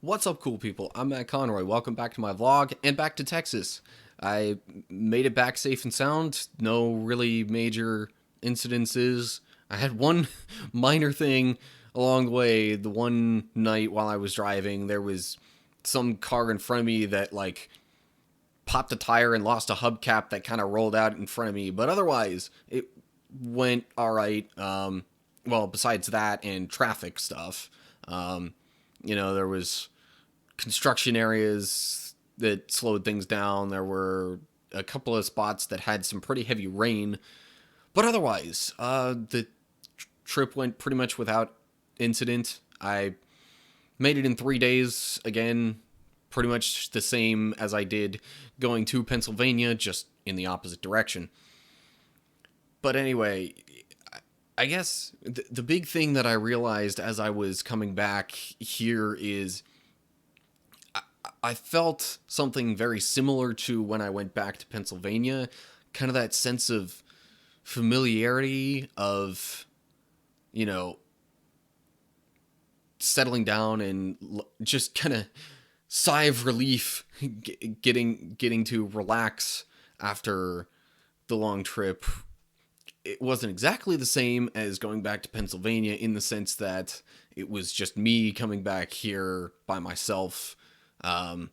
What's up, cool people? I'm Matt Conroy. Welcome back to my vlog and back to Texas. I made it back safe and sound. No really major incidences. I had one minor thing along the way. The one night while I was driving, there was some car in front of me that popped a tire and lost a hubcap that kind of rolled out in front of me. But otherwise, it went all right. Well, besides that and traffic stuff, there was construction areas that slowed things down. There were a couple of spots that had some pretty heavy rain, but otherwise, the trip went pretty much without incident. I made it in 3 days. Again, pretty much the same as I did going to Pennsylvania, just in the opposite direction. But anyway, I guess the big thing that I realized as I was coming back here is I felt something very similar to when I went back to Pennsylvania, kind of that sense of familiarity of, you know, settling down and just kind of sigh of relief getting to relax after the long trip. It wasn't exactly the same as going back to Pennsylvania in the sense that it was just me coming back here by myself. Um,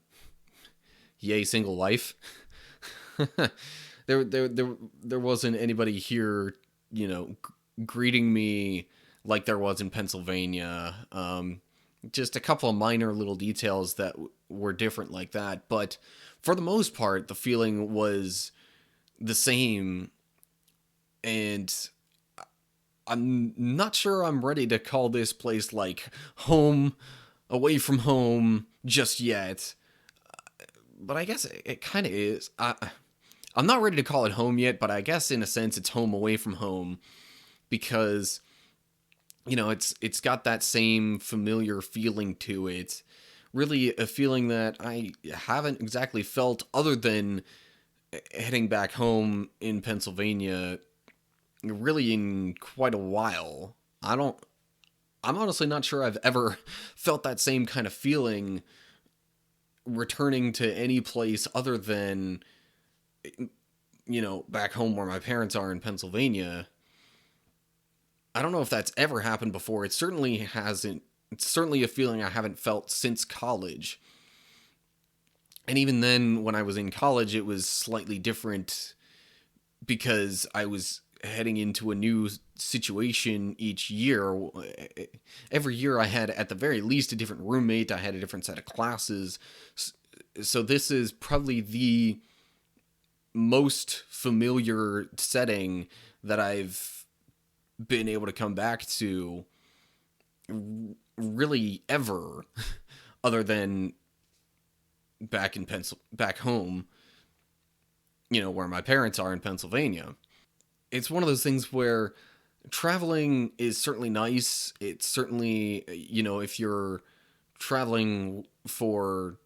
Yay, single life. There wasn't anybody here, greeting me like there was in Pennsylvania. Just a couple of minor little details that were different like that, but for the most part, the feeling was the same, and I'm not sure I'm ready to call this place like home, away from home just yet. But I guess it kind of is. I'm not ready to call it home yet, but I guess in a sense it's home away from home because it's got that same familiar feeling to it. Really, a feeling that I haven't exactly felt other than heading back home in Pennsylvania, really in quite a while. I'm honestly not sure I've ever felt that same kind of feeling returning to any place other than back home where my parents are in Pennsylvania. I don't know if that's ever happened before. It certainly hasn't. It's certainly a feeling I haven't felt since college. And even then, when I was in college, it was slightly different because I was heading into a new situation each year. Every year, I had at the very least a different roommate, I had a different set of classes. So, this is probably the most familiar setting that I've been able to come back to really ever, other than back home, where my parents are in Pennsylvania. It's one of those things where traveling is certainly nice. It's certainly, if you're traveling for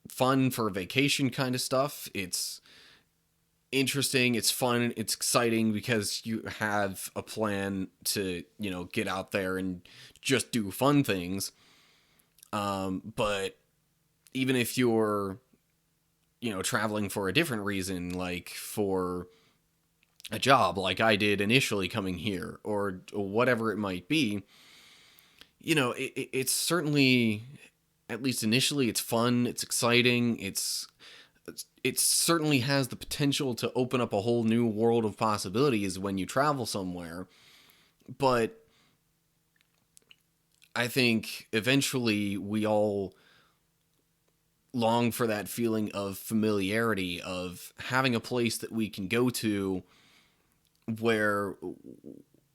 fun, for vacation kind of stuff, it's interesting, it's fun, it's exciting because you have a plan to, get out there and just do fun things. But even if you're, traveling for a different reason, like for a job, like I did initially coming here, or whatever it might be, it's certainly, at least initially, it's fun, it's exciting, it certainly has the potential to open up a whole new world of possibilities when you travel somewhere. But I think eventually we all long for that feeling of familiarity, of having a place that we can go to where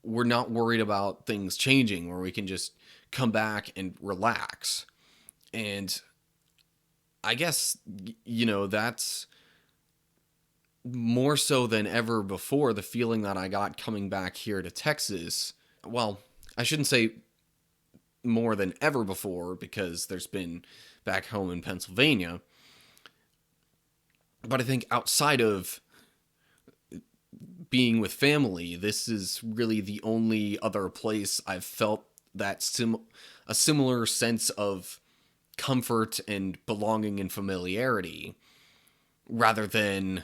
we're not worried about things changing, where we can just come back and relax. And I guess, that's more so than ever before the feeling that I got coming back here to Texas. Well, I shouldn't say more than ever before because there's been back home in Pennsylvania. But I think outside of being with family, this is really the only other place I've felt that a similar sense of comfort and belonging and familiarity, rather than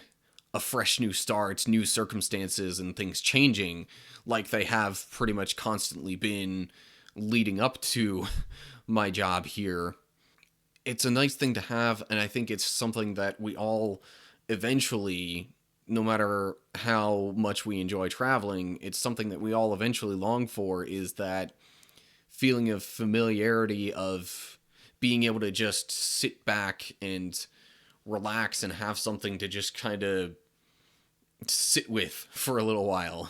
a fresh new start, new circumstances, and things changing like they have pretty much constantly been leading up to my job here. It's a nice thing to have, and I think it's something that we all eventually, no matter how much we enjoy traveling, it's something that we all eventually long for, is that feeling of familiarity, of being able to just sit back and relax and have something to just kind of sit with for a little while.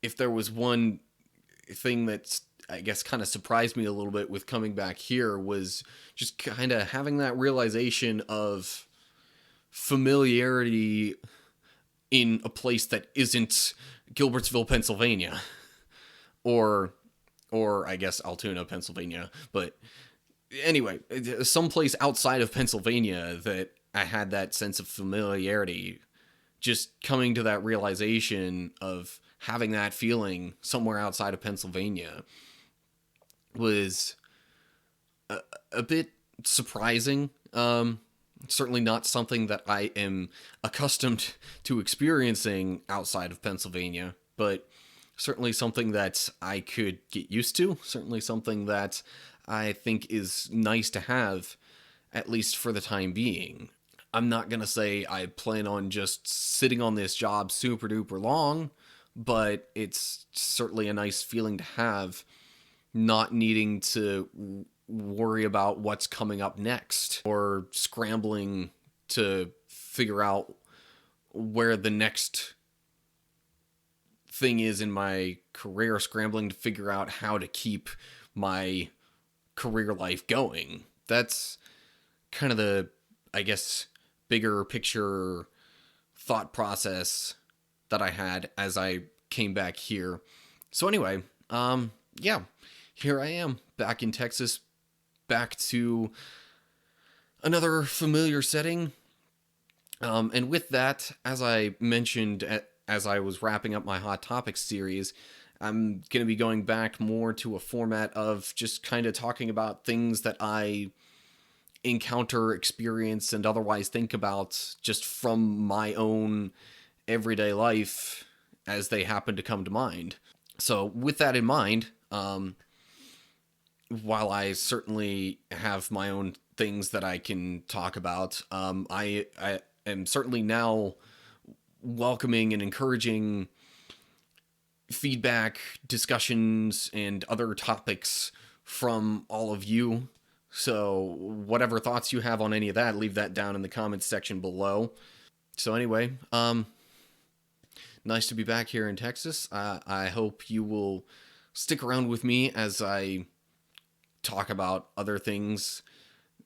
If there was one thing that's, I guess, kind of surprised me a little bit with coming back here, was just kind of having that realization of familiarity in a place that isn't Gilbertsville, Pennsylvania, or I guess Altoona, Pennsylvania. But anyway, someplace outside of Pennsylvania, that I had that sense of familiarity. Just coming to that realization of having that feeling somewhere outside of Pennsylvania was a bit surprising. Certainly not something that I am accustomed to experiencing outside of Pennsylvania, but certainly something that I could get used to. Certainly something that I think is nice to have, at least for the time being. I'm not going to say I plan on just sitting on this job super duper long, but it's certainly a nice feeling to have, not needing to worry about what's coming up next, or scrambling to figure out where the next thing is in my career, scrambling to figure out how to keep my career life going. That's kind of the, I guess, bigger picture thought process that I had as I came back here. So anyway, yeah, here I am back in Texas, back to another familiar setting. And with that, as I mentioned as I was wrapping up my Hot Topics series, I'm going to be going back more to a format of just kind of talking about things that I encounter, experience, and otherwise think about just from my own everyday life as they happen to come to mind. So with that in mind, while I certainly have my own things that I can talk about, I am certainly now welcoming and encouraging feedback, discussions, and other topics from all of you. So whatever thoughts you have on any of that, leave that down in the comments section below. So anyway, nice to be back here in Texas. I hope you will stick around with me as I talk about other things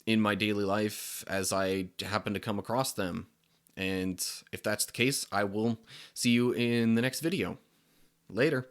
in my daily life as I happen to come across them. And if that's the case, I will see you in the next video. Later.